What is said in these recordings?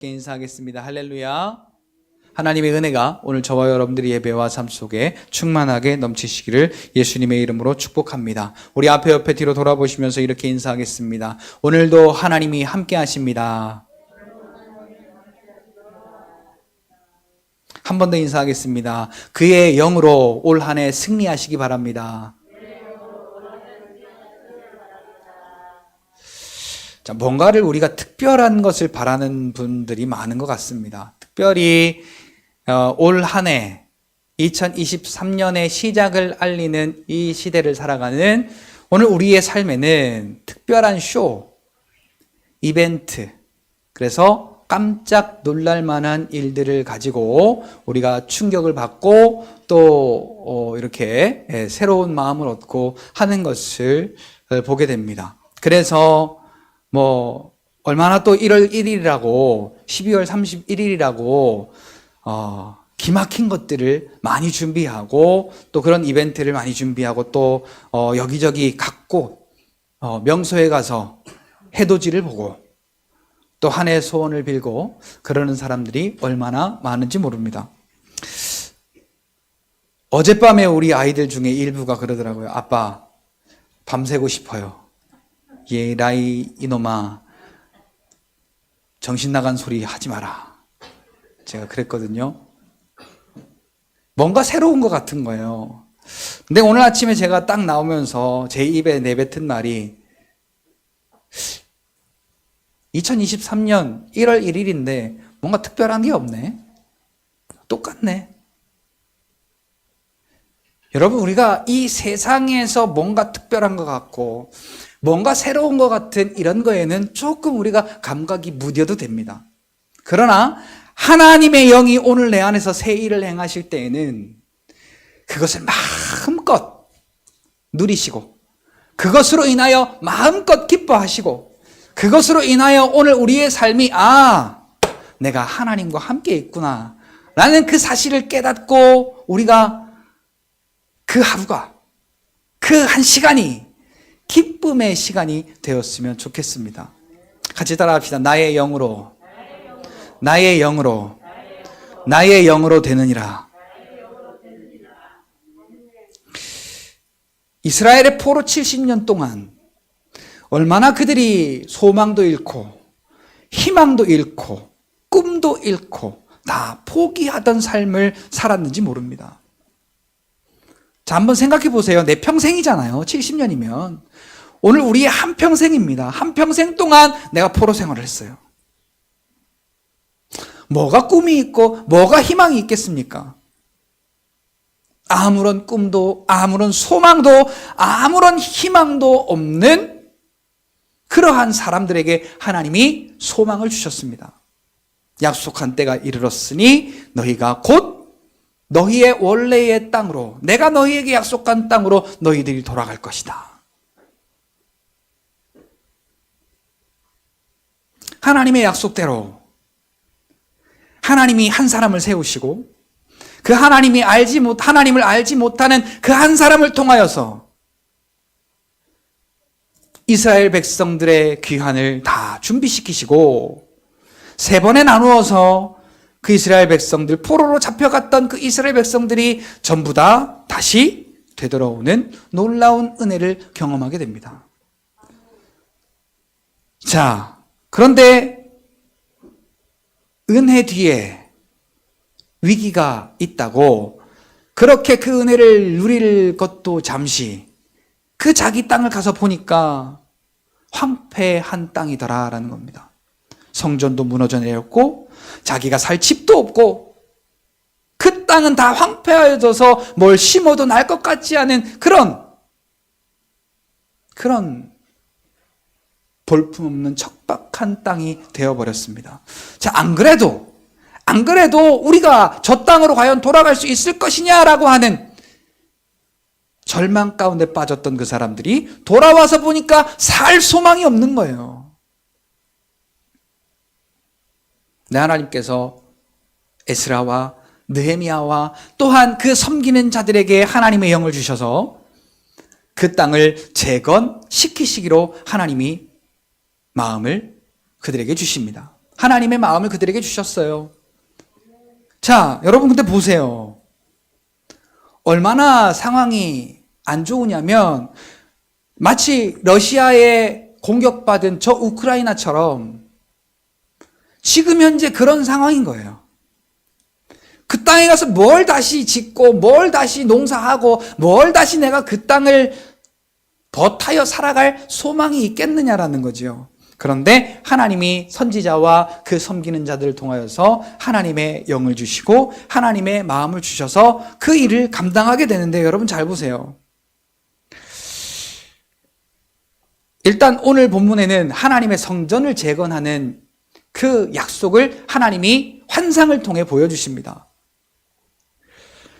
인사하겠습니다. 할렐루야. 하나님의 은혜가 오늘 저와 여러분들의 예배와 삶 속에 충만하게 넘치시기를 예수님의 이름으로 축복합니다. 우리 앞에 옆에 뒤로 돌아보시면서 이렇게 인사하겠습니다. 오늘도 하나님이 함께 하십니다. 한 번 더 인사하겠습니다. 그의 영으로 올 한 해 승리하시기 바랍니다. 자, 뭔가를 우리가 특별한 것을 바라는 분들이 많은 것 같습니다. 특별히 올 한 해 2023년의 시작을 알리는 이 시대를 살아가는 오늘 우리의 삶에는 특별한 쇼, 이벤트, 그래서 깜짝 놀랄 만한 일들을 가지고 우리가 충격을 받고 또 이렇게 새로운 마음을 얻고 하는 것을 보게 됩니다. 그래서 얼마나 또 1월 1일이라고 12월 31일이라고 기막힌 것들을 많이 준비하고 또 그런 이벤트를 많이 준비하고 또 여기저기 각곳 명소에 가서 해돋이를 보고 또 한 해 소원을 빌고 그러는 사람들이 얼마나 많은지 모릅니다. 어젯밤에 우리 아이들 중에 일부가 그러더라고요. 아빠, 밤새고 싶어요. 예, 라이 이놈아, 정신 나간 소리 하지 마라. 제가 그랬거든요. 뭔가 새로운 것 같은 거예요. 근데 오늘 아침에 제가 딱 나오면서 제 입에 내뱉은 말이 2023년 1월 1일인데 뭔가 특별한 게 없네. 똑같네. 여러분, 우리가 이 세상에서 뭔가 특별한 것 같고 뭔가 새로운 것 같은 이런 거에는 조금 우리가 감각이 무뎌도 됩니다. 그러나 하나님의 영이 오늘 내 안에서 새 일을 행하실 때에는 그것을 마음껏 누리시고 그것으로 인하여 마음껏 기뻐하시고 그것으로 인하여 오늘 우리의 삶이 내가 하나님과 함께 있구나 라는 그 사실을 깨닫고 우리가 그 하루가 그 한 시간이 기쁨의 시간이 되었으면 좋겠습니다. 같이 따라합시다. 나의 영으로 되느니라. 이스라엘의 포로 70년 동안 얼마나 그들이 소망도 잃고 희망도 잃고 꿈도 잃고 다 포기하던 삶을 살았는지 모릅니다. 자, 한번 생각해 보세요. 내 평생이잖아요. 70년이면. 오늘 우리의 한평생입니다. 한평생 동안 내가 포로 생활을 했어요. 뭐가 꿈이 있고 뭐가 희망이 있겠습니까? 아무런 꿈도 아무런 소망도 아무런 희망도 없는 그러한 사람들에게 하나님이 소망을 주셨습니다. 약속한 때가 이르렀으니 너희가 곧 너희의 원래의 땅으로, 내가 너희에게 약속한 땅으로 너희들이 돌아갈 것이다. 하나님의 약속대로 하나님이 한 사람을 세우시고 그 하나님을 알지 못하는 그 한 사람을 통하여서 이스라엘 백성들의 귀환을 다 준비시키시고 세 번에 나누어서 그 이스라엘 백성들, 포로로 잡혀갔던 그 이스라엘 백성들이 전부 다 다시 되돌아오는 놀라운 은혜를 경험하게 됩니다. 자, 그런데 은혜 뒤에 위기가 있다고 그렇게 그 은혜를 누릴 것도 잠시 그 자기 땅을 가서 보니까 황폐한 땅이더라라는 겁니다. 성전도 무너져 내렸고 자기가 살 집도 없고 그 땅은 다 황폐해져서 뭘 심어도 날 것 같지 않은 그런 볼품없는 척박한 땅이 되어버렸습니다. 자, 안 그래도 우리가 저 땅으로 과연 돌아갈 수 있을 것이냐라고 하는 절망 가운데 빠졌던 그 사람들이 돌아와서 보니까 살 소망이 없는 거예요. 내 하나님께서 에스라와 느헤미야와 또한 그 섬기는 자들에게 하나님의 영을 주셔서 그 땅을 재건시키시기로 하나님이 마음을 그들에게 주십니다. 하나님의 마음을 그들에게 주셨어요. 자, 여러분 근데 보세요. 얼마나 상황이 안 좋으냐면 마치 러시아에 공격받은 저 우크라이나처럼 지금 현재 그런 상황인 거예요. 그 땅에 가서 뭘 다시 짓고 뭘 다시 농사하고 뭘 다시 내가 그 땅을 버타여 살아갈 소망이 있겠느냐라는 거죠. 그런데 하나님이 선지자와 그 섬기는 자들을 통하여서 하나님의 영을 주시고 하나님의 마음을 주셔서 그 일을 감당하게 되는데 여러분 잘 보세요. 일단 오늘 본문에는 하나님의 성전을 재건하는 그 약속을 하나님이 환상을 통해 보여주십니다.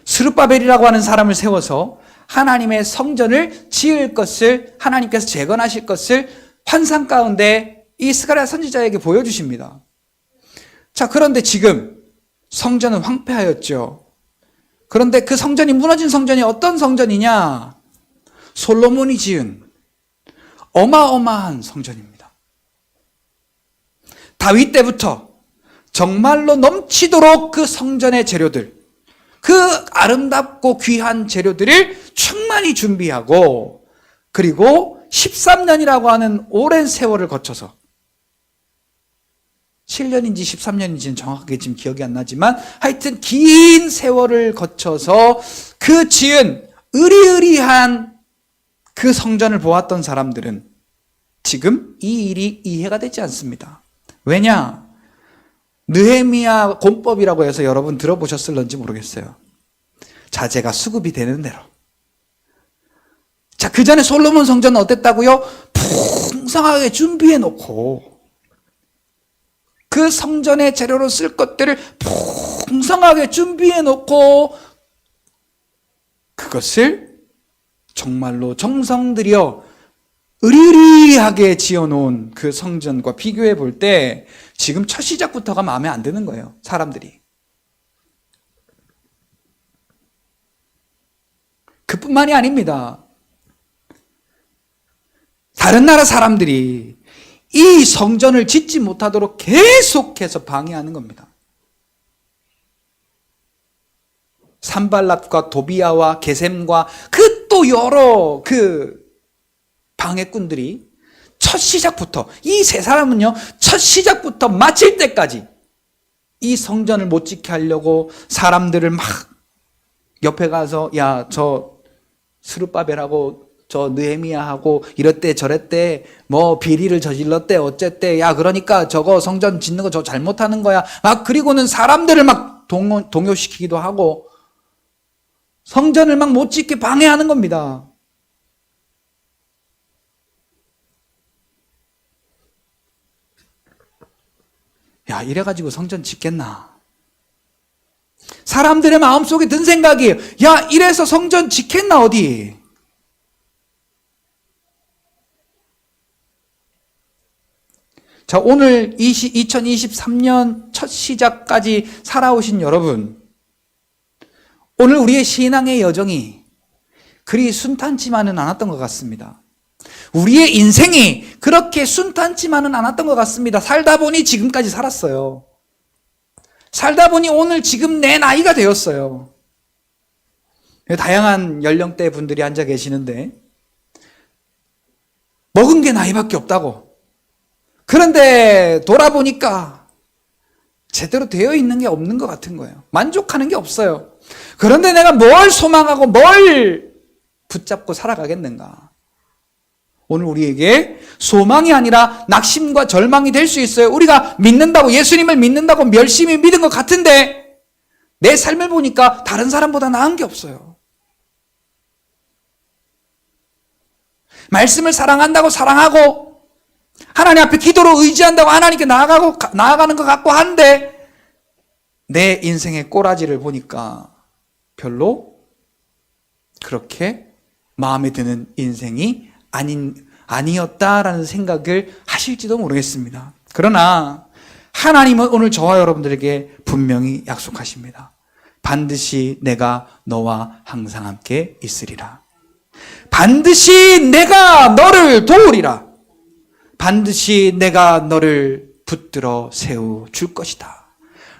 스룹바벨이라고 하는 사람을 세워서 하나님의 성전을 지을 것을 하나님께서 재건하실 것을 환상 가운데 이 스가랴 선지자에게 보여주십니다. 자, 그런데 지금 성전은 황폐하였죠. 그런데 그 성전이 무너진 성전이 어떤 성전이냐? 솔로몬이 지은 어마어마한 성전입니다. 다윗 때부터 정말로 넘치도록 그 성전의 재료들, 그 아름답고 귀한 재료들을 충만히 준비하고 그리고 13년이라고 하는 오랜 세월을 거쳐서 7년인지 13년인지는 정확하게 지금 기억이 안 나지만 하여튼 긴 세월을 거쳐서 그 지은 으리으리한 그 성전을 보았던 사람들은 지금 이 일이 이해가 되지 않습니다. 왜냐? 느헤미야 공법이라고 해서 여러분 들어보셨을런지 모르겠어요. 자재가 수급이 되는 대로. 자, 그 전에 솔로몬 성전은 어땠다고요? 풍성하게 준비해 놓고 그 성전의 재료로 쓸 것들을 풍성하게 준비해 놓고 그것을 정말로 정성 들여 으리으리하게 지어놓은 그 성전과 비교해 볼 때 지금 첫 시작부터가 마음에 안 드는 거예요, 사람들이. 그뿐만이 아닙니다. 다른 나라 사람들이 이 성전을 짓지 못하도록 계속해서 방해하는 겁니다. 산발랏과 도비아와 게셈과 그 또 여러 그 방해꾼들이 첫 시작부터, 이 세 사람은요, 첫 시작부터 마칠 때까지 이 성전을 못 지게 하려고 사람들을 막 옆에 가서 야, 저 스룹바벨하고 저 느헤미야하고 이랬대 저랬대 뭐 비리를 저질렀대 어쨌대 야 그러니까 저거 성전 짓는 거 저 잘못하는 거야 막 그리고는 사람들을 막 동요시키기도 하고 성전을 막 못 짓게 방해하는 겁니다. 야, 이래가지고 성전 짓겠나? 사람들의 마음속에 든 생각이에요. 야, 이래서 성전 짓겠나 어디? 자, 오늘 2023년 첫 시작까지 살아오신 여러분, 오늘 우리의 신앙의 여정이 그리 순탄치만은 않았던 것 같습니다. 우리의 인생이 그렇게 순탄치만은 않았던 것 같습니다. 살다 보니 지금까지 살았어요. 살다 보니 오늘 지금 내 나이가 되었어요. 다양한 연령대 분들이 앉아 계시는데 먹은 게 나이밖에 없다고. 그런데 돌아보니까 제대로 되어 있는 게 없는 것 같은 거예요. 만족하는 게 없어요. 그런데 내가 뭘 소망하고 뭘 붙잡고 살아가겠는가? 오늘 우리에게 소망이 아니라 낙심과 절망이 될 수 있어요. 우리가 믿는다고, 예수님을 믿는다고 열심히 믿은 것 같은데 내 삶을 보니까 다른 사람보다 나은 게 없어요. 말씀을 사랑한다고 사랑하고 하나님 앞에 기도로 의지한다고 하나님께 나아가는 것 같고 한데 내 인생의 꼬라지를 보니까 별로 그렇게 마음에 드는 인생이 아니었다라는 생각을 하실지도 모르겠습니다. 그러나 하나님은 오늘 저와 여러분들에게 분명히 약속하십니다. 반드시 내가 너와 항상 함께 있으리라. 반드시 내가 너를 도우리라. 반드시 내가 너를 붙들어 세워 줄 것이다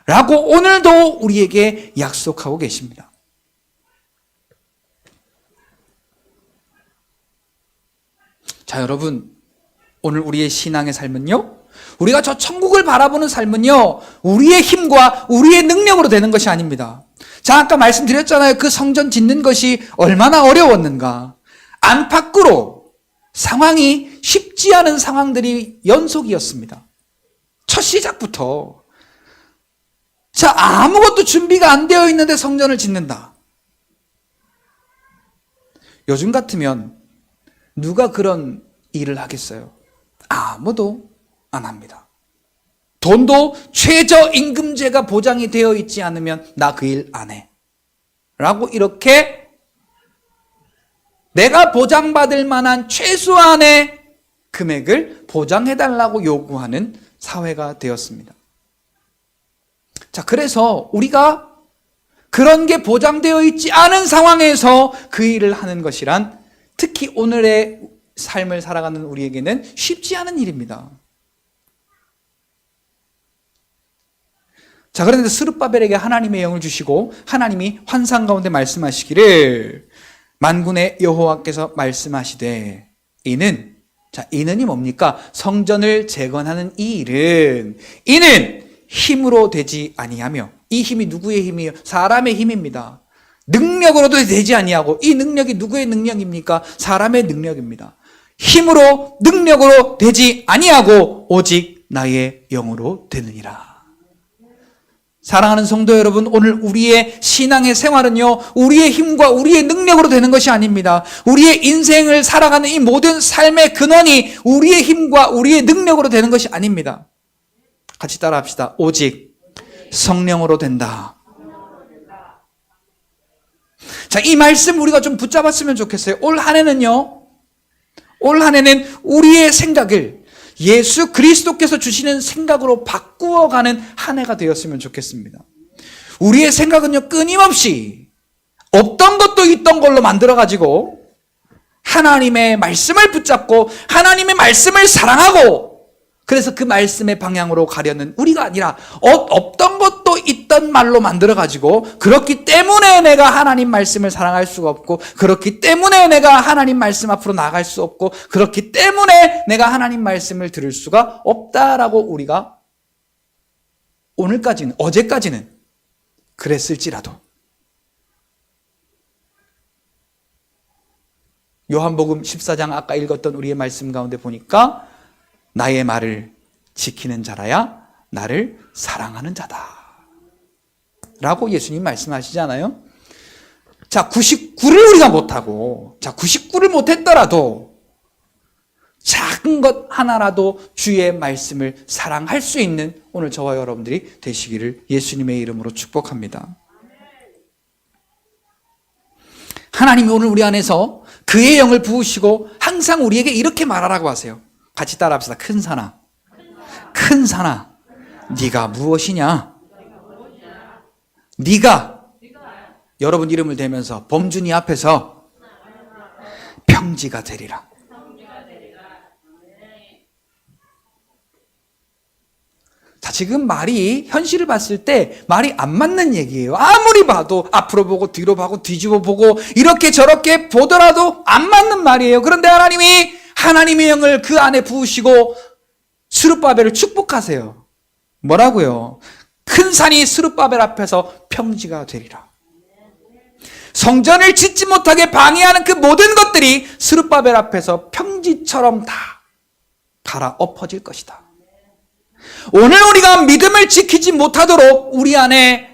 라고 오늘도 우리에게 약속하고 계십니다. 자, 여러분, 오늘 우리의 신앙의 삶은요, 우리가 저 천국을 바라보는 삶은요, 우리의 힘과 우리의 능력으로 되는 것이 아닙니다. 자, 아까 말씀드렸잖아요. 그 성전 짓는 것이 얼마나 어려웠는가. 안팎으로 상황이 쉽지 않은 상황들이 연속이었습니다. 첫 시작부터. 자, 아무것도 준비가 안 되어 있는데 성전을 짓는다. 요즘 같으면 누가 그런 일을 하겠어요? 아무도 안 합니다. 돈도 최저임금제가 보장이 되어 있지 않으면 나 그 일 안 해 라고 이렇게 내가 보장받을 만한 최소한의 금액을 보장해달라고 요구하는 사회가 되었습니다. 자, 그래서 우리가 그런 게 보장되어 있지 않은 상황에서 그 일을 하는 것이란 특히 오늘의 삶을 살아가는 우리에게는 쉽지 않은 일입니다. 자, 그런데 스룹바벨에게 하나님의 영을 주시고 하나님이 환상 가운데 말씀하시기를 만군의 여호와께서 말씀하시되 이는이 뭡니까? 성전을 재건하는 이 일은 이는 힘으로 되지 아니하며, 이 힘이 누구의 힘이에요? 사람의 힘입니다. 능력으로도 되지 아니하고, 이 능력이 누구의 능력입니까? 사람의 능력입니다. 힘으로 능력으로 되지 아니하고 오직 나의 영으로 되느니라. 사랑하는 성도 여러분, 오늘 우리의 신앙의 생활은요, 우리의 힘과 우리의 능력으로 되는 것이 아닙니다. 우리의 인생을 살아가는 이 모든 삶의 근원이 우리의 힘과 우리의 능력으로 되는 것이 아닙니다. 같이 따라합시다. 오직 성령으로 된다. 자, 이 말씀 우리가 좀 붙잡았으면 좋겠어요. 올 한 해는요, 올 한 해는 우리의 생각을 예수 그리스도께서 주시는 생각으로 바꾸어가는 한 해가 되었으면 좋겠습니다. 우리의 생각은요, 끊임없이 없던 것도 있던 걸로 만들어가지고 하나님의 말씀을 붙잡고 하나님의 말씀을 사랑하고, 그래서 그 말씀의 방향으로 가려는 우리가 아니라 없던 것도 있던 말로 만들어가지고, 그렇기 때문에 내가 하나님 말씀을 사랑할 수가 없고, 그렇기 때문에 내가 하나님 말씀 앞으로 나아갈 수 없고, 그렇기 때문에 내가 하나님 말씀을 들을 수가 없다라고 우리가 오늘까지는, 어제까지는 그랬을지라도 요한복음 14장 아까 읽었던 우리의 말씀 가운데 보니까 나의 말을 지키는 자라야 나를 사랑하는 자다 라고 예수님 말씀하시잖아요. 자, 99를 우리가 못하고, 자, 99를 못했더라도 작은 것 하나라도 주의 말씀을 사랑할 수 있는 오늘 저와 여러분들이 되시기를 예수님의 이름으로 축복합니다. 하나님이 오늘 우리 안에서 그의 영을 부으시고 항상 우리에게 이렇게 말하라고 하세요. 같이 따라합시다. 큰 산아, 큰 산아, 네가 무엇이냐? 네가 여러분 이름을 대면서 범준이 앞에서 평지가 되리라. 자, 지금 말이 현실을 봤을 때 말이 안 맞는 얘기예요. 아무리 봐도 앞으로 보고 뒤로 보고 뒤집어 보고 이렇게 저렇게 보더라도 안 맞는 말이에요. 그런데 하나님이 하나님의 영을 그 안에 부으시고 스룹바벨을 축복하세요. 뭐라고요? 큰 산이 스룹바벨 앞에서 평지가 되리라. 성전을 짓지 못하게 방해하는 그 모든 것들이 스룹바벨 앞에서 평지처럼 다 갈아엎어질 것이다. 오늘 우리가 믿음을 지키지 못하도록 우리 안에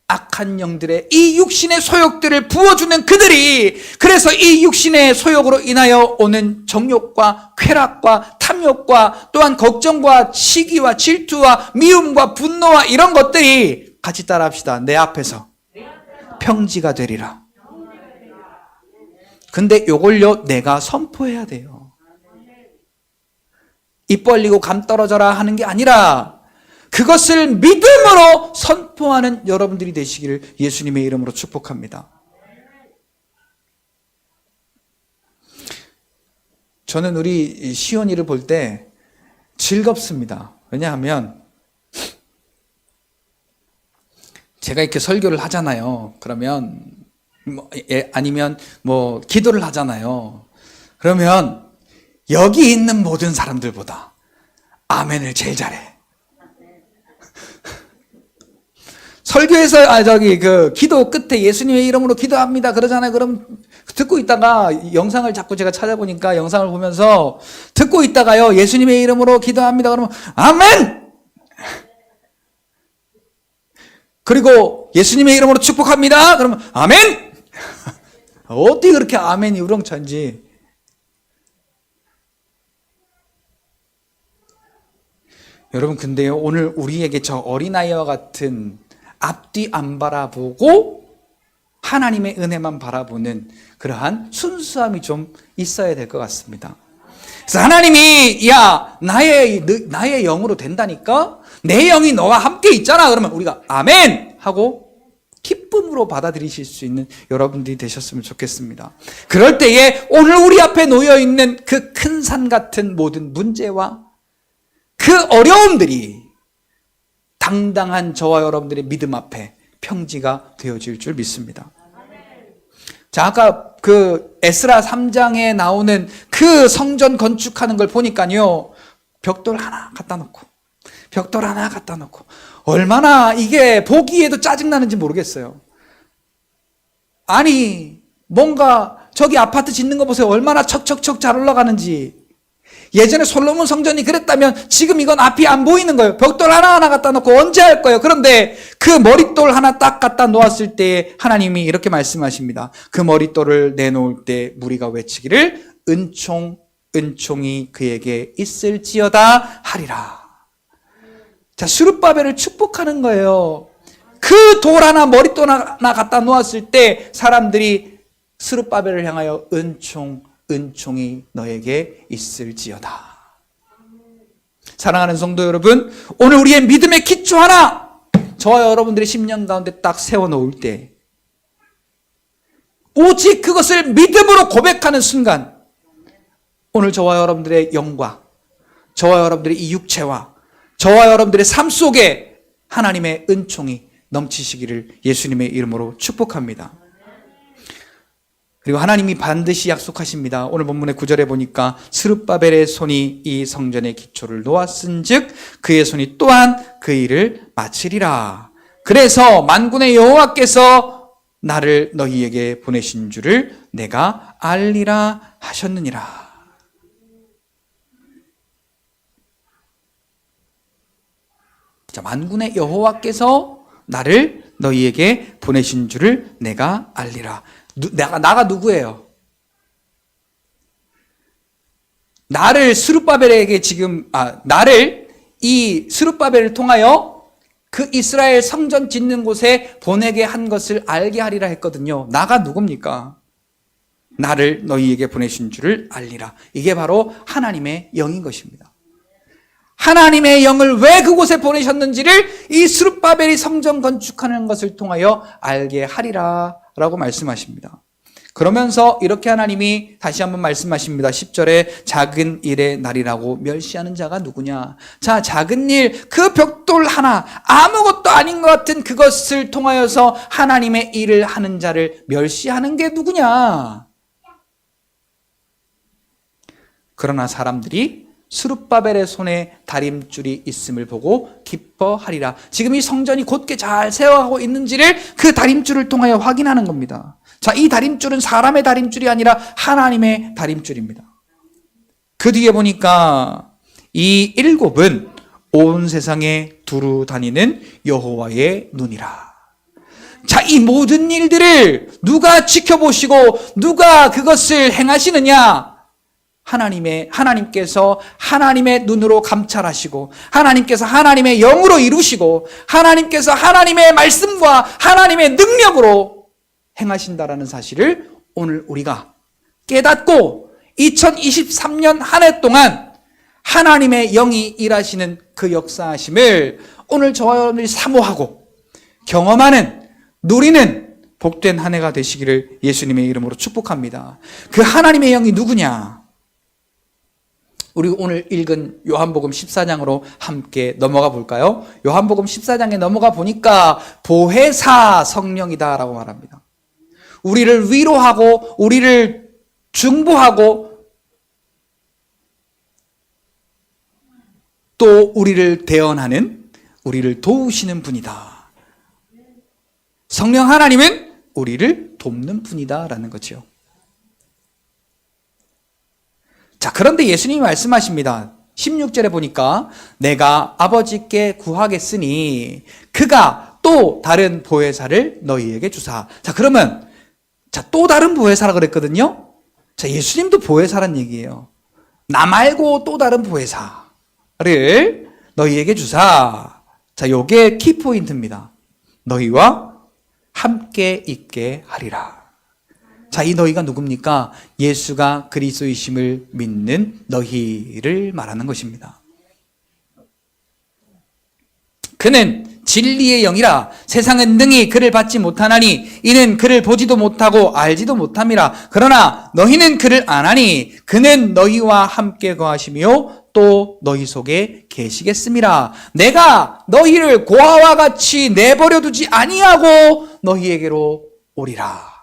악한 영들의 이 육신의 소욕들을 부어주는 그들이, 그래서 이 육신의 소욕으로 인하여 오는 정욕과 쾌락과 탐욕과 또한 걱정과 시기와 질투와 미움과 분노와 이런 것들이, 같이 따라합시다. 내 앞에서 평지가 되리라. 근데 요걸요 내가 선포해야 돼요. 입 벌리고 감 떨어져라 하는 게 아니라 그것을 믿음으로 선포하는 여러분들이 되시기를 예수님의 이름으로 축복합니다. 저는 우리 시온이를 볼 때 즐겁습니다. 왜냐하면 제가 이렇게 설교를 하잖아요. 그러면 아니면 기도를 하잖아요. 그러면 여기 있는 모든 사람들보다 아멘을 제일 잘해. 설교에서 기도 끝에 예수님의 이름으로 기도합니다 그러잖아요. 그럼 듣고 있다가 영상을 자꾸 제가 찾아보니까 영상을 보면서 듣고 있다가요, 예수님의 이름으로 기도합니다 그러면 아멘. 그리고 예수님의 이름으로 축복합니다 그러면 아멘. 어떻게 그렇게 아멘이 우렁찬지. 여러분, 근데요, 오늘 우리에게 저 어린아이와 같은 앞뒤 안 바라보고 하나님의 은혜만 바라보는 그러한 순수함이 좀 있어야 될 것 같습니다. 그래서 하나님이 나의 영으로 된다니까, 내 영이 너와 함께 있잖아 그러면 우리가 아멘 하고 기쁨으로 받아들이실 수 있는 여러분들이 되셨으면 좋겠습니다. 그럴 때에 오늘 우리 앞에 놓여있는 그 큰 산 같은 모든 문제와 그 어려움들이 당당한 저와 여러분들의 믿음 앞에 평지가 되어질 줄 믿습니다. 자, 아까 그 에스라 3장에 나오는 그 성전 건축하는 걸 보니까요, 벽돌 하나 갖다 놓고 얼마나 이게 보기에도 짜증나는지 모르겠어요. 아니, 뭔가 저기 아파트 짓는 거 보세요. 얼마나 척척척 잘 올라가는지. 예전에 솔로몬 성전이 그랬다면 지금 이건 앞이 안 보이는 거예요. 벽돌 하나하나 갖다 놓고 언제 할 거예요? 그런데 그 머릿돌 하나 딱 갖다 놓았을 때 하나님이 이렇게 말씀하십니다. 그 머릿돌을 내놓을 때 무리가 외치기를 은총이 그에게 있을지어다 하리라. 자, 스룹바벨을 축복하는 거예요. 그 돌 하나, 머릿돌 하나 갖다 놓았을 때 사람들이 스룹바벨을 향하여 은총이 너에게 있을지어다. 사랑하는 성도 여러분, 오늘 우리의 믿음의 기초 하나 저와 여러분들의 심령 가운데 딱 세워놓을 때 오직 그것을 믿음으로 고백하는 순간 오늘 저와 여러분들의 영과 저와 여러분들의 이 육체와 저와 여러분들의 삶 속에 하나님의 은총이 넘치시기를 예수님의 이름으로 축복합니다. 그리고 하나님이 반드시 약속하십니다. 오늘 본문의 9절에 보니까 스룹바벨의 손이 이 성전의 기초를 놓았은즉 그의 손이 또한 그 일을 마치리라. 그래서 만군의 여호와께서 나를 너희에게 보내신 줄을 내가 알리라 하셨느니라. 자, 만군의 여호와께서 나를 너희에게 보내신 줄을 내가 알리라. 나가 누구예요? 나를 이 스룹바벨을 통하여 그 이스라엘 성전 짓는 곳에 보내게 한 것을 알게 하리라 했거든요. 나가 누굽니까? 나를 너희에게 보내신 줄을 알리라. 이게 바로 하나님의 영인 것입니다. 하나님의 영을 왜 그곳에 보내셨는지를 이 스룹바벨이 성전 건축하는 것을 통하여 알게 하리라 라고 말씀하십니다. 그러면서 이렇게 하나님이 다시 한번 말씀하십니다. 10절에 작은 일의 날이라고 멸시하는 자가 누구냐? 자, 작은 일, 그 벽돌 하나, 아무것도 아닌 것 같은 그것을 통하여서 하나님의 일을 하는 자를 멸시하는 게 누구냐? 그러나 사람들이 스룹바벨의 손에 다림줄이 있음을 보고 기뻐하리라. 지금 이 성전이 곧게 잘 세워가고 있는지를 그 다림줄을 통하여 확인하는 겁니다. 자, 이 다림줄은 사람의 다림줄이 아니라 하나님의 다림줄입니다. 그 뒤에 보니까 이 일곱은 온 세상에 두루 다니는 여호와의 눈이라. 자, 이 모든 일들을 누가 지켜보시고 누가 그것을 행하시느냐? 하나님께서 하나님의 눈으로 감찰하시고 하나님께서 하나님의 영으로 이루시고 하나님께서 하나님의 말씀과 하나님의 능력으로 행하신다라는 사실을 오늘 우리가 깨닫고 2023년 한 해 동안 하나님의 영이 일하시는 그 역사하심을 오늘 저와 여러분들이 사모하고 경험하는, 누리는 복된 한 해가 되시기를 예수님의 이름으로 축복합니다. 그 하나님의 영이 누구냐? 우리 오늘 읽은 요한복음 14장으로 함께 넘어가 볼까요? 요한복음 14장에 넘어가 보니까 보혜사 성령이다라고 말합니다. 우리를 위로하고 우리를 중보하고 또 우리를 대언하는, 우리를 도우시는 분이다. 성령 하나님은 우리를 돕는 분이다라는 거죠. 자, 그런데 예수님이 말씀하십니다. 16절에 보니까 내가 아버지께 구하겠으니 그가 또 다른 보혜사를 너희에게 주사. 자, 그러면 또 다른 보혜사라 그랬거든요. 자, 예수님도 보혜사란 얘기예요. 나 말고 또 다른 보혜사를 너희에게 주사. 자, 요게 키포인트입니다. 너희와 함께 있게 하리라. 자, 이 너희가 누굽니까? 예수가 그리스도이심을 믿는 너희를 말하는 것입니다. 그는 진리의 영이라. 세상은 능히 그를 받지 못하나니 이는 그를 보지도 못하고 알지도 못함이라. 그러나 너희는 그를 아나니 그는 너희와 함께 거하시며 또 너희 속에 계시겠음이라. 내가 너희를 고아와 같이 내버려 두지 아니하고 너희에게로 오리라.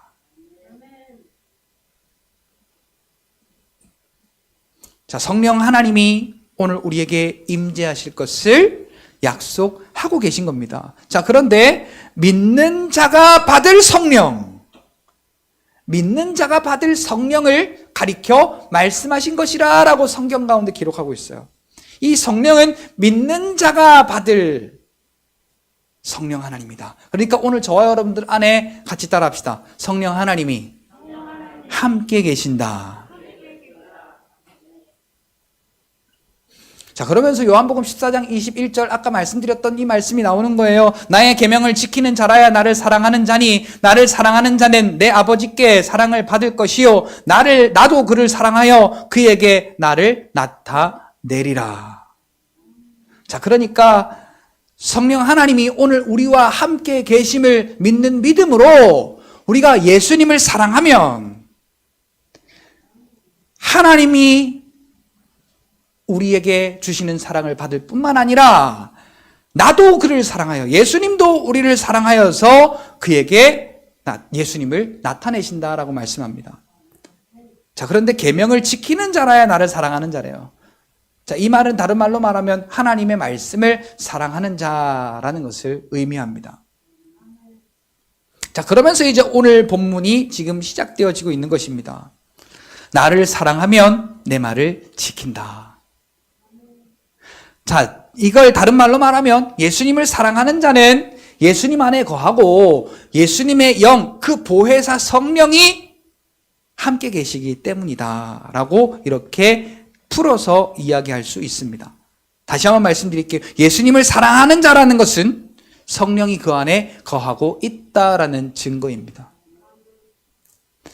자, 성령 하나님이 오늘 우리에게 임재하실 것을 약속하고 계신 겁니다. 자, 그런데 믿는 자가 받을 성령, 믿는 자가 받을 성령을 가리켜 말씀하신 것이라 라고 성경 가운데 기록하고 있어요. 이 성령은 믿는 자가 받을 성령 하나님이다. 그러니까 오늘 저와 여러분들 안에 같이 따라합시다. 성령 하나님이 함께 계신다. 자, 그러면서 요한복음 14장 21절 아까 말씀드렸던 이 말씀이 나오는 거예요. 나의 계명을 지키는 자라야 나를 사랑하는 자니 나를 사랑하는 자는 내 아버지께 사랑을 받을 것이요 나도 그를 사랑하여 그에게 나를 나타내리라. 자, 그러니까 성령 하나님이 오늘 우리와 함께 계심을 믿는 믿음으로 우리가 예수님을 사랑하면 하나님이 우리에게 주시는 사랑을 받을 뿐만 아니라 나도 그를 사랑하여, 예수님도 우리를 사랑하여서 그에게 예수님을 나타내신다라고 말씀합니다. 자, 그런데 계명을 지키는 자라야 나를 사랑하는 자래요. 자, 이 말은 다른 말로 말하면 하나님의 말씀을 사랑하는 자라는 것을 의미합니다. 자, 그러면서 이제 오늘 본문이 지금 시작되어지고 있는 것입니다. 나를 사랑하면 내 말을 지킨다. 자, 이걸 다른 말로 말하면 예수님을 사랑하는 자는 예수님 안에 거하고 예수님의 영, 그 보혜사 성령이 함께 계시기 때문이다 라고 이렇게 풀어서 이야기할 수 있습니다. 다시 한번 말씀드릴게요. 예수님을 사랑하는 자라는 것은 성령이 그 안에 거하고 있다라는 증거입니다.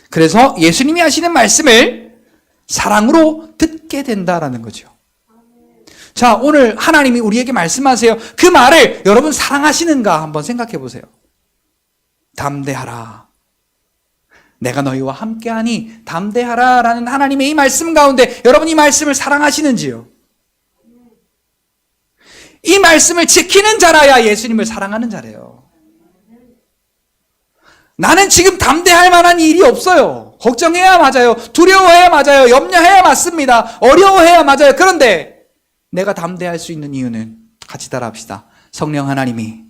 그래서 예수님이 하시는 말씀을 사랑으로 듣게 된다라는 거죠. 자, 오늘 하나님이 우리에게 말씀하세요. 그 말을 여러분 사랑하시는가 한번 생각해 보세요. 담대하라. 내가 너희와 함께하니 담대하라 라는 하나님의 이 말씀 가운데 여러분 이 말씀을 사랑하시는지요? 이 말씀을 지키는 자라야 예수님을 사랑하는 자래요. 나는 지금 담대할 만한 일이 없어요. 걱정해야 맞아요. 두려워해야 맞아요. 염려해야 맞습니다. 어려워해야 맞아요. 그런데 내가 담대할 수 있는 이유는 같이 따라합시다. 성령 하나님이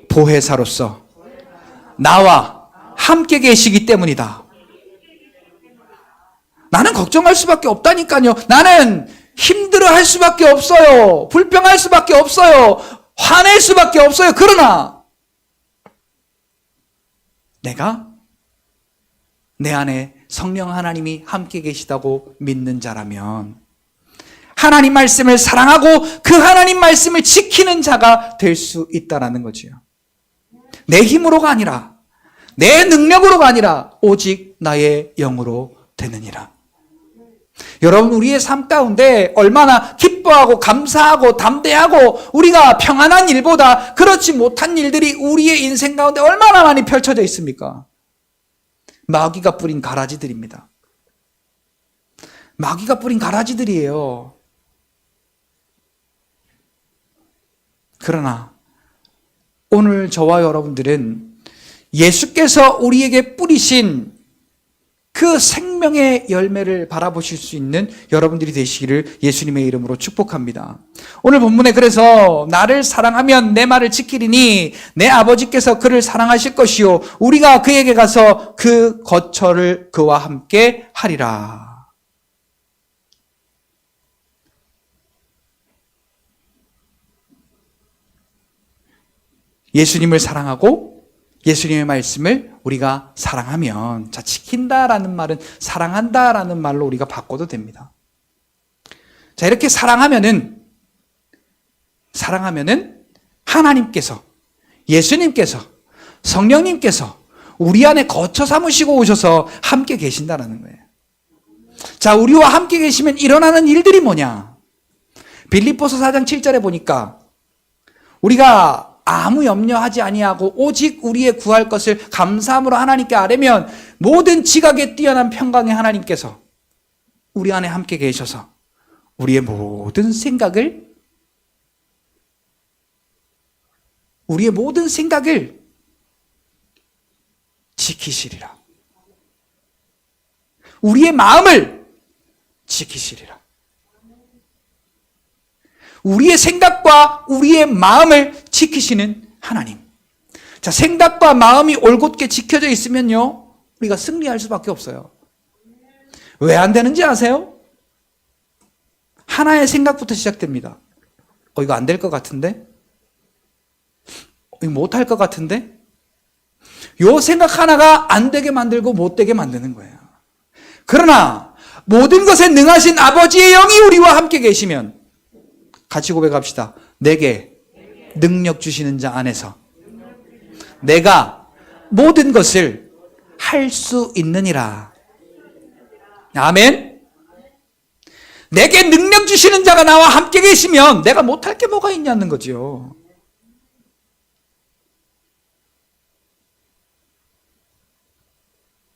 보혜사로서 나와 함께 계시기 때문이다. 나는 걱정할 수밖에 없다니까요. 나는 힘들어할 수밖에 없어요. 불평할 수밖에 없어요. 화낼 수밖에 없어요. 그러나 내가 내 안에 성령 하나님이 함께 계시다고 믿는 자라면 하나님 말씀을 사랑하고 그 하나님 말씀을 지키는 자가 될 수 있다는 거지요. 내 힘으로가 아니라 내 능력으로가 아니라 오직 나의 영으로 되느니라. 여러분, 우리의 삶 가운데 얼마나 기뻐하고 감사하고 담대하고 우리가 평안한 일보다 그렇지 못한 일들이 우리의 인생 가운데 얼마나 많이 펼쳐져 있습니까? 마귀가 뿌린 가라지들입니다. 마귀가 뿌린 가라지들이에요. 그러나 오늘 저와 여러분들은 예수께서 우리에게 뿌리신 그 생명의 열매를 바라보실 수 있는 여러분들이 되시기를 예수님의 이름으로 축복합니다. 오늘 본문에 그래서 나를 사랑하면 내 말을 지키리니 내 아버지께서 그를 사랑하실 것이요 우리가 그에게 가서 그 거처를 그와 함께 하리라. 예수님을 사랑하고 예수님의 말씀을 우리가 사랑하면, 자, 지킨다라는 말은 사랑한다라는 말로 우리가 바꿔도 됩니다. 자, 이렇게 사랑하면은 하나님께서, 예수님께서, 성령님께서 우리 안에 거처 삼으시고 오셔서 함께 계신다라는 거예요. 자, 우리와 함께 계시면 일어나는 일들이 뭐냐? 빌립보서 4장 7절에 보니까 우리가 아무 염려하지 아니하고 오직 우리의 구할 것을 감사함으로 하나님께 아뢰면 모든 지각에 뛰어난 평강의 하나님께서 우리 안에 함께 계셔서 우리의 모든 생각을 지키시리라. 우리의 마음을 지키시리라. 우리의 생각과 우리의 마음을 지키시는 하나님. 자, 생각과 마음이 올곧게 지켜져 있으면요, 우리가 승리할 수밖에 없어요. 왜 안 되는지 아세요? 하나의 생각부터 시작됩니다. 이거 안 될 것 같은데? 이거 못할 것 같은데? 요 생각 하나가 안 되게 만들고 못 되게 만드는 거예요. 그러나 모든 것에 능하신 아버지의 영이 우리와 함께 계시면 같이 고백합시다. 내게 능력 주시는 자 안에서 내가 모든 것을 할 수 있느니라. 아멘. 내게 능력 주시는 자가 나와 함께 계시면 내가 못할 게 뭐가 있냐는 거죠.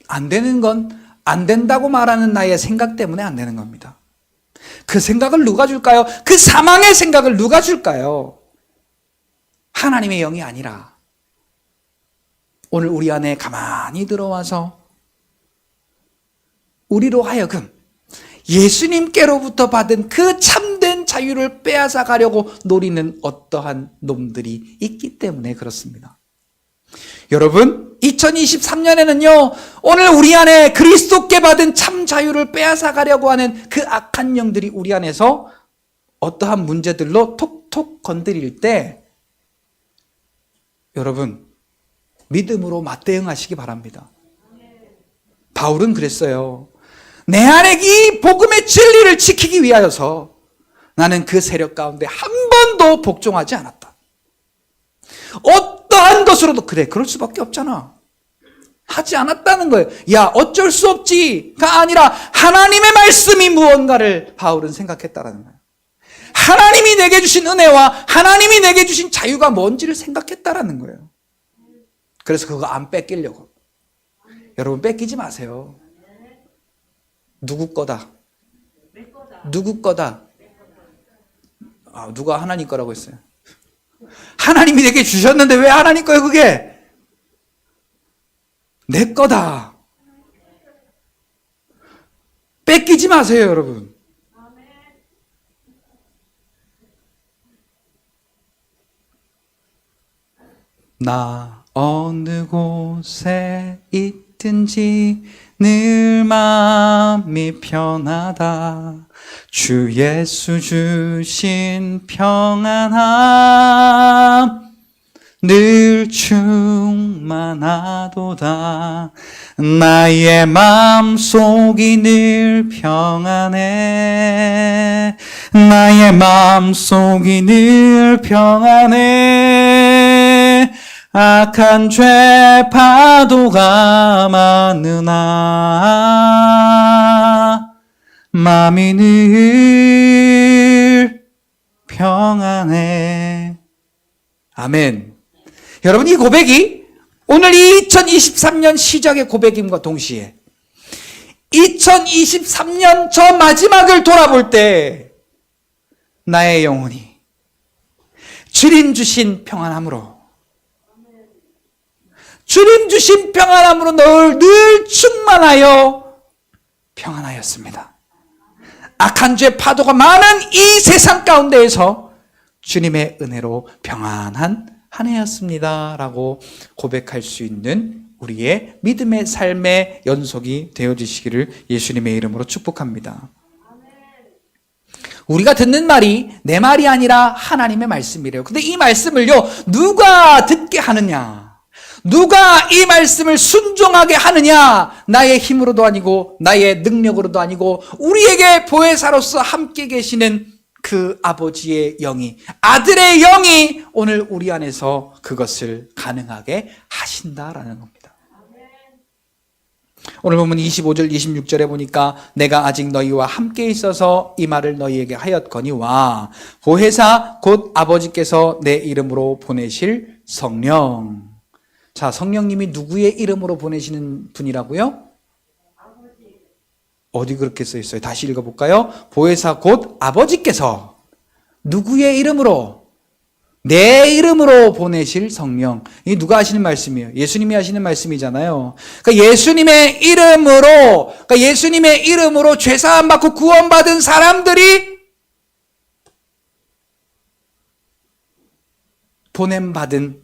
안 되는 건 안 된다고 말하는 나의 생각 때문에 안 되는 겁니다. 그 생각을 누가 줄까요? 그 사망의 생각을 누가 줄까요? 하나님의 영이 아니라 오늘 우리 안에 가만히 들어와서 우리로 하여금 예수님께로부터 받은 그 참된 자유를 빼앗아 가려고 노리는 어떠한 놈들이 있기 때문에 그렇습니다. 여러분, 2023년에는요, 오늘 우리 안에 그리스도께 받은 참 자유를 빼앗아 가려고 하는 그 악한 영들이 우리 안에서 어떠한 문제들로 톡톡 건드릴 때 여러분, 믿음으로 맞대응하시기 바랍니다. 바울은 그랬어요. 내 안에 이 복음의 진리를 지키기 위하여서 나는 그 세력 가운데 한 번도 복종하지 않았다. 어떠한 것으로도 그래, 그럴 수밖에 없잖아. 하지 않았다는 거예요. 야, 어쩔 수 없지가 아니라 하나님의 말씀이 무언가를 바울은 생각했다라는 거예요. 하나님이 내게 주신 은혜와 하나님이 내게 주신 자유가 뭔지를 생각했다라는 거예요. 그래서 그거 안 뺏기려고. 여러분, 뺏기지 마세요. 누구 거다? 누구 거다? 누가 하나님 거라고 했어요? 하나님이 내게 주셨는데 왜 하나님 거예요, 그게? 내 거다. 뺏기지 마세요, 여러분. 나 어느 곳에 있든지 늘 마음이 편하다. 주 예수 주신 평안함 늘 충만하도다. 나의 마음속이 늘 평안해. 나의 마음속이 늘 평안해. 악한 죄 파도가 많으나 마음이 늘 평안해. 아멘. 여러분, 이 고백이 오늘 2023년 시작의 고백임과 동시에 2023년 저 마지막을 돌아볼 때 나의 영혼이 주님 주신 평안함으로 주님 주신 평안함으로 늘 충만하여 평안하였습니다. 악한 죄 파도가 많은 이 세상 가운데에서 주님의 은혜로 평안한 한 해였습니다 라고 고백할 수 있는 우리의 믿음의 삶의 연속이 되어지시기를 예수님의 이름으로 축복합니다. 우리가 듣는 말이 내 말이 아니라 하나님의 말씀이래요. 근데 이 말씀을요, 누가 듣게 하느냐? 누가 이 말씀을 순종하게 하느냐? 나의 힘으로도 아니고 나의 능력으로도 아니고 우리에게 보혜사로서 함께 계시는 그 아버지의 영이, 아들의 영이 오늘 우리 안에서 그것을 가능하게 하신다라는 겁니다. 오늘 보면 25절 26절에 보니까 내가 아직 너희와 함께 있어서 이 말을 너희에게 하였거니와 보혜사 곧 아버지께서 내 이름으로 보내실 성령. 자, 성령님이 누구의 이름으로 보내시는 분이라고요? 어디 그렇게 써 있어요? 다시 읽어볼까요? 보혜사 곧 아버지께서 누구의 이름으로? 내 이름으로 보내실 성령. 이 누가 하시는 말씀이에요? 예수님이 하시는 말씀이잖아요. 그러니까 예수님의 이름으로 죄사함 받고 구원받은 사람들이 보냄받은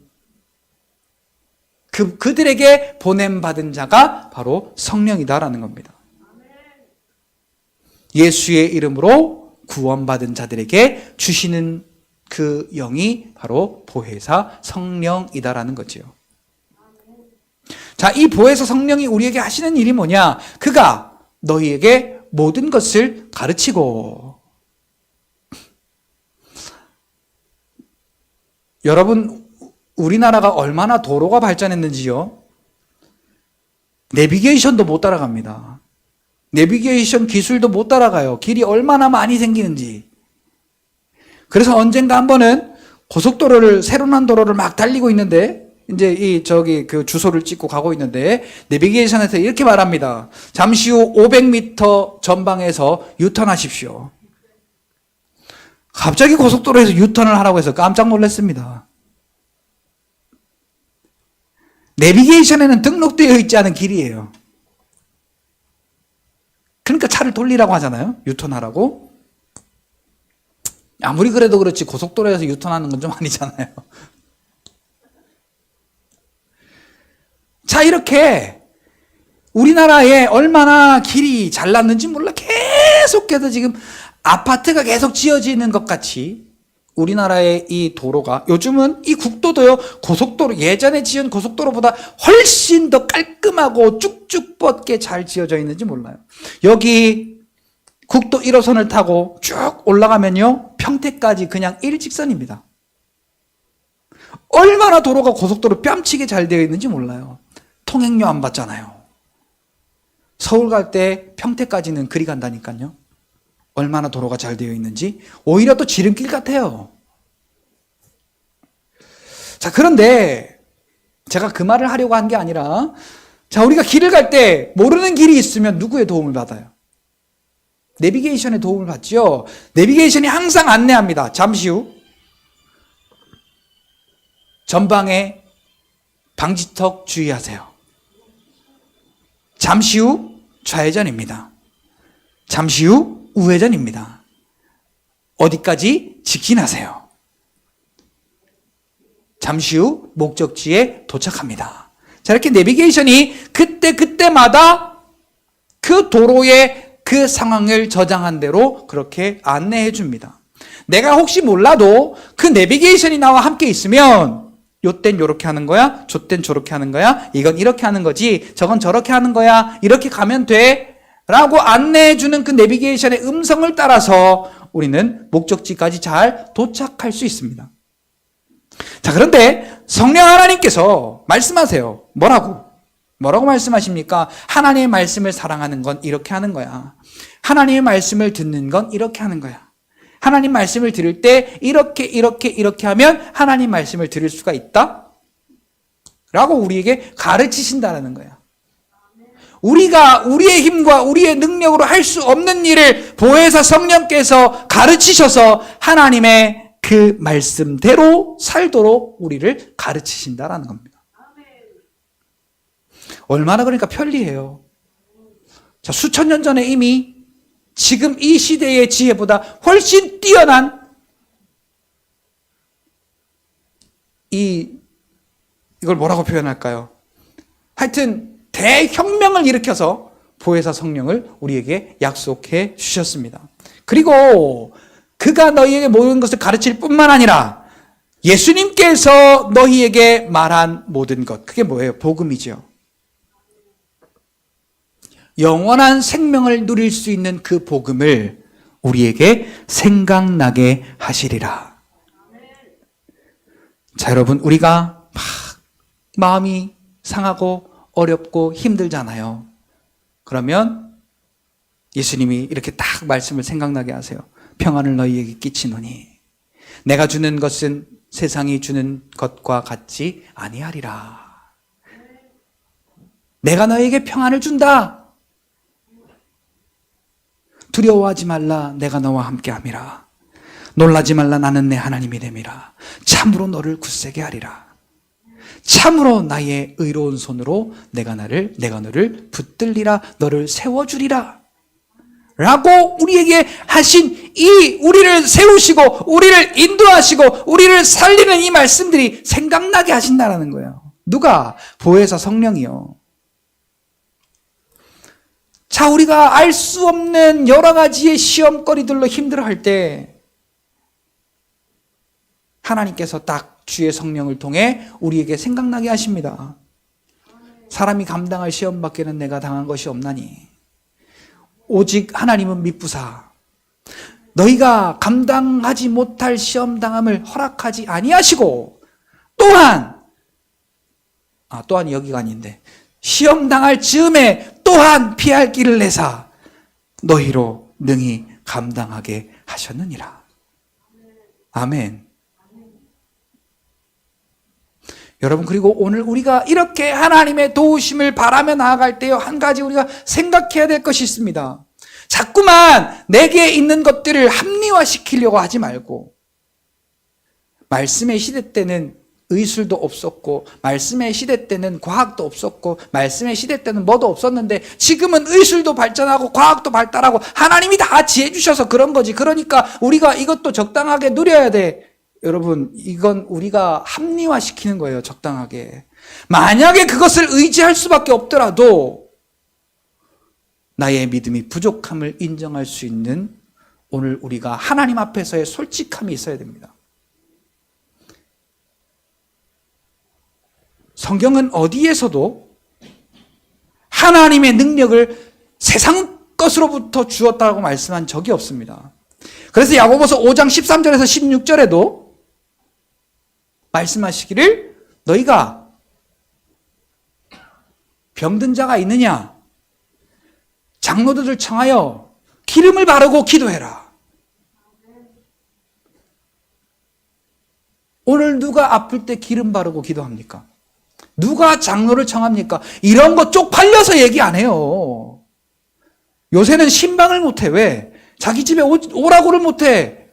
그들에게 보냄받은 자가 바로 성령이다라는 겁니다. 예수의 이름으로 구원받은 자들에게 주시는 그 영이 바로 보혜사 성령이다라는 거지요. 자, 이 보혜사 성령이 우리에게 하시는 일이 뭐냐? 그가 너희에게 모든 것을 가르치고. 여러분, 우리나라가 얼마나 도로가 발전했는지요? 내비게이션도 못 따라갑니다. 내비게이션 기술도 못 따라가요. 길이 얼마나 많이 생기는지. 그래서 언젠가 한 번은 고속도로를, 새로 난 도로를 막 달리고 있는데, 이제 그 주소를 찍고 가고 있는데, 내비게이션에서 이렇게 말합니다. 잠시 후 500m 전방에서 유턴하십시오. 갑자기 고속도로에서 유턴을 하라고 해서 깜짝 놀랐습니다. 내비게이션에는 등록되어 있지 않은 길이에요. 그러니까 차를 돌리라고 하잖아요. 유턴하라고. 아무리 그래도 그렇지 고속도로에서 유턴하는 건 좀 아니잖아요. 자, 이렇게 우리나라에 얼마나 길이 잘났는지 몰라 계속해서 지금 아파트가 계속 지어지는 것 같이 우리나라의 이 도로가, 요즘은 이 국도도요, 고속도로, 예전에 지은 고속도로보다 훨씬 더 깔끔하고 쭉쭉 뻗게 잘 지어져 있는지 몰라요. 여기 국도 1호선을 타고 쭉 올라가면요, 평택까지 그냥 일직선입니다. 얼마나 도로가 고속도로 뺨치게 잘 되어 있는지 몰라요. 통행료 안 받잖아요. 서울 갈 때 평택까지는 그리 간다니까요. 얼마나 도로가 잘 되어 있는지. 오히려 또 지름길 같아요. 자, 그런데 제가 그 말을 하려고 한 게 아니라, 자, 우리가 길을 갈 때 모르는 길이 있으면 누구의 도움을 받아요? 내비게이션의 도움을 받죠. 내비게이션이 항상 안내합니다. 잠시 후 전방에 방지턱 주의하세요. 잠시 후 좌회전입니다. 잠시 후 우회전입니다. 어디까지 직진하세요. 잠시 후 목적지에 도착합니다. 자, 이렇게 내비게이션이 그때마다 그 도로의 그 상황을 저장한 대로 그렇게 안내해 줍니다. 내가 혹시 몰라도 그 내비게이션이 나와 함께 있으면 요땐 요렇게 하는 거야, 저땐 저렇게 하는 거야, 이건 이렇게 하는 거지, 저건 저렇게 하는 거야, 이렇게 가면 돼 라고 안내해 주는 그 내비게이션의 음성을 따라서 우리는 목적지까지 잘 도착할 수 있습니다. 자, 그런데 성령 하나님께서 말씀하세요. 뭐라고 말씀하십니까? 하나님의 말씀을 사랑하는 건 이렇게 하는 거야. 하나님의 말씀을 듣는 건 이렇게 하는 거야. 하나님 말씀을 들을 때 이렇게 하면 하나님 말씀을 들을 수가 있다? 라고 우리에게 가르치신다는 거야. 우리가 우리의 힘과 우리의 능력으로 할 수 없는 일을 보혜사 성령께서 가르치셔서 하나님의 그 말씀대로 살도록 우리를 가르치신다라는 겁니다. 얼마나 그러니까 편리해요. 자, 수천 년 전에 이미 지금 이 시대의 지혜보다 훨씬 뛰어난 이걸 뭐라고 표현할까요? 하여튼 대혁명을 일으켜서 보혜사 성령을 우리에게 약속해 주셨습니다. 그리고 그가 너희에게 모든 것을 가르칠 뿐만 아니라 예수님께서 너희에게 말한 모든 것, 그게 뭐예요? 복음이죠. 영원한 생명을 누릴 수 있는 그 복음을 우리에게 생각나게 하시리라. 자, 여러분, 우리가 막 마음이 상하고 어렵고 힘들잖아요. 그러면 예수님이 이렇게 딱 말씀을 생각나게 하세요. 평안을 너희에게 끼치노니 내가 주는 것은 세상이 주는 것과 같지 아니하리라. 내가 너희에게 평안을 준다. 두려워하지 말라. 내가 너와 함께함이라. 놀라지 말라. 나는 내 하나님이 됨이라. 참으로 너를 굳세게 하리라. 참으로 나의 의로운 손으로 내가 너를 붙들리라. 너를 세워주리라. 라고 우리에게 하신 이 우리를 세우시고 우리를 인도하시고 우리를 살리는 이 말씀들이 생각나게 하신다라는 거예요. 누가? 보혜사 성령이요. 자, 우리가 알 수 없는 여러 가지의 시험거리들로 힘들어할 때 하나님께서 딱 주의 성령을 통해 우리에게 생각나게 하십니다. 사람이 감당할 시험 밖에는 내가 당한 것이 없나니 오직 하나님은 미쁘사 너희가 감당하지 못할 시험 당함을 허락하지 아니하시고 또한 여기가 아닌데 시험 당할 즈음에 또한 피할 길을 내사 너희로 능히 감당하게 하셨느니라. 아멘. 여러분, 그리고 오늘 우리가 이렇게 하나님의 도우심을 바라며 나아갈 때요, 한 가지 우리가 생각해야 될 것이 있습니다. 자꾸만 내게 있는 것들을 합리화시키려고 하지 말고, 말씀의 시대 때는 의술도 없었고, 말씀의 시대 때는 과학도 없었고, 말씀의 시대 때는 뭐도 없었는데 지금은 의술도 발전하고 과학도 발달하고 하나님이 다 지혜 주셔서 그런 거지. 그러니까 우리가 이것도 적당하게 누려야 돼. 여러분, 이건 우리가 합리화시키는 거예요. 적당하게. 만약에 그것을 의지할 수밖에 없더라도 나의 믿음이 부족함을 인정할 수 있는 오늘 우리가 하나님 앞에서의 솔직함이 있어야 됩니다. 성경은 어디에서도 하나님의 능력을 세상 것으로부터 주었다고 말씀한 적이 없습니다. 그래서 야고보서 5장 13절에서 16절에도 말씀하시기를 너희가 병든 자가 있느냐? 장로들을 청하여 기름을 바르고 기도해라. 오늘 누가 아플 때 기름 바르고 기도합니까? 누가 장로를 청합니까? 이런 거 쪽팔려서 얘기 안 해요. 요새는 신방을 못해. 왜? 자기 집에 오라고를 못해.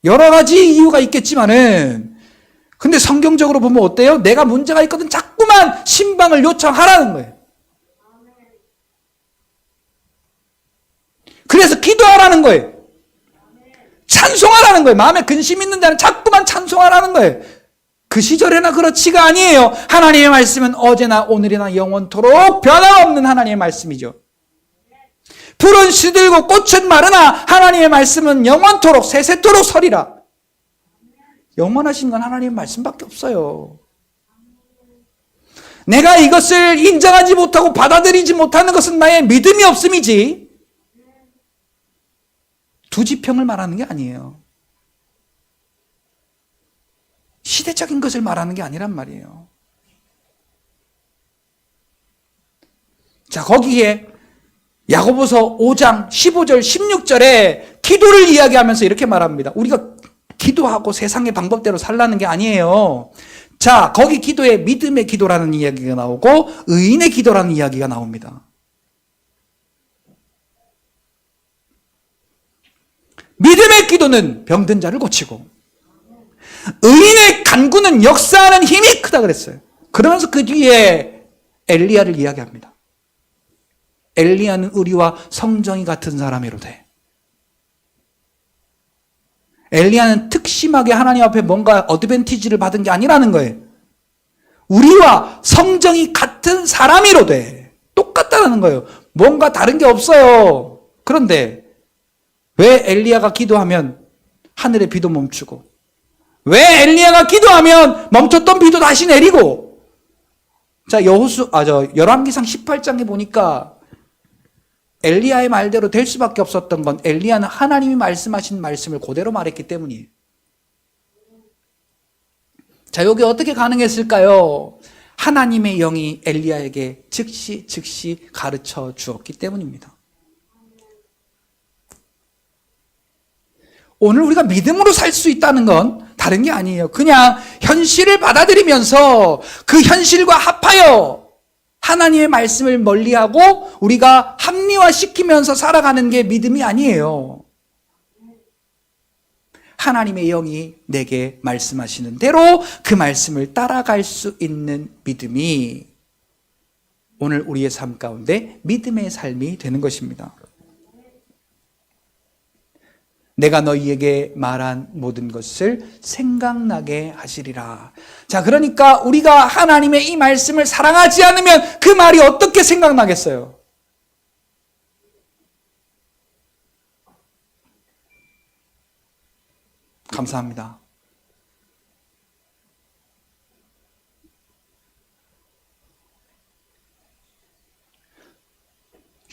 여러 가지 이유가 있겠지만은 근데 성경적으로 보면 어때요? 내가 문제가 있거든 자꾸만 신방을 요청하라는 거예요. 그래서 기도하라는 거예요. 찬송하라는 거예요. 마음에 근심 있는 자는 자꾸만 찬송하라는 거예요. 그 시절에나 그렇지가 아니에요. 하나님의 말씀은 어제나 오늘이나 영원토록 변함없는 하나님의 말씀이죠. 풀은 시들고 꽃은 마르나 하나님의 말씀은 영원토록 세세토록 서리라. 영원하신 건 하나님의 말씀밖에 없어요. 내가 이것을 인정하지 못하고 받아들이지 못하는 것은 나의 믿음이 없음이지 두지평을 말하는 게 아니에요. 시대적인 것을 말하는 게 아니란 말이에요. 자, 거기에 야고보서 5장 15절 16절에 기도를 이야기하면서 이렇게 말합니다. 우리가 기도하고 세상의 방법대로 살라는 게 아니에요. 자, 거기 기도에 믿음의 기도라는 이야기가 나오고 의인의 기도라는 이야기가 나옵니다. 믿음의 기도는 병든 자를 고치고 의인의 간구는 역사하는 힘이 크다 그랬어요. 그러면서 그 뒤에 엘리야를 이야기합니다. 엘리야는 의리와 성정이 같은 사람이로되. 엘리야는 특심하게 하나님 앞에 뭔가 어드밴티지를 받은 게 아니라는 거예요. 우리와 성정이 같은 사람이로되. 똑같다는 거예요. 뭔가 다른 게 없어요. 그런데 왜 엘리야가 기도하면 하늘의 비도 멈추고, 왜 엘리야가 기도하면 멈췄던 비도 다시 내리고. 자, 열왕기상 18장에 보니까 엘리야의 말대로 될 수밖에 없었던 건 엘리야는 하나님이 말씀하신 말씀을 그대로 말했기 때문이에요. 자, 여기 어떻게 가능했을까요? 하나님의 영이 엘리야에게 즉시 가르쳐 주었기 때문입니다. 오늘 우리가 믿음으로 살 수 있다는 건 다른 게 아니에요. 그냥 현실을 받아들이면서 그 현실과 합하여 하나님의 말씀을 멀리하고 우리가 합리화시키면서 살아가는 게 믿음이 아니에요. 하나님의 영이 내게 말씀하시는 대로 그 말씀을 따라갈 수 있는 믿음이 오늘 우리의 삶 가운데 믿음의 삶이 되는 것입니다. 내가 너희에게 말한 모든 것을 생각나게 하시리라. 자, 그러니까 우리가 하나님의 이 말씀을 사랑하지 않으면 그 말이 어떻게 생각나겠어요? 감사합니다.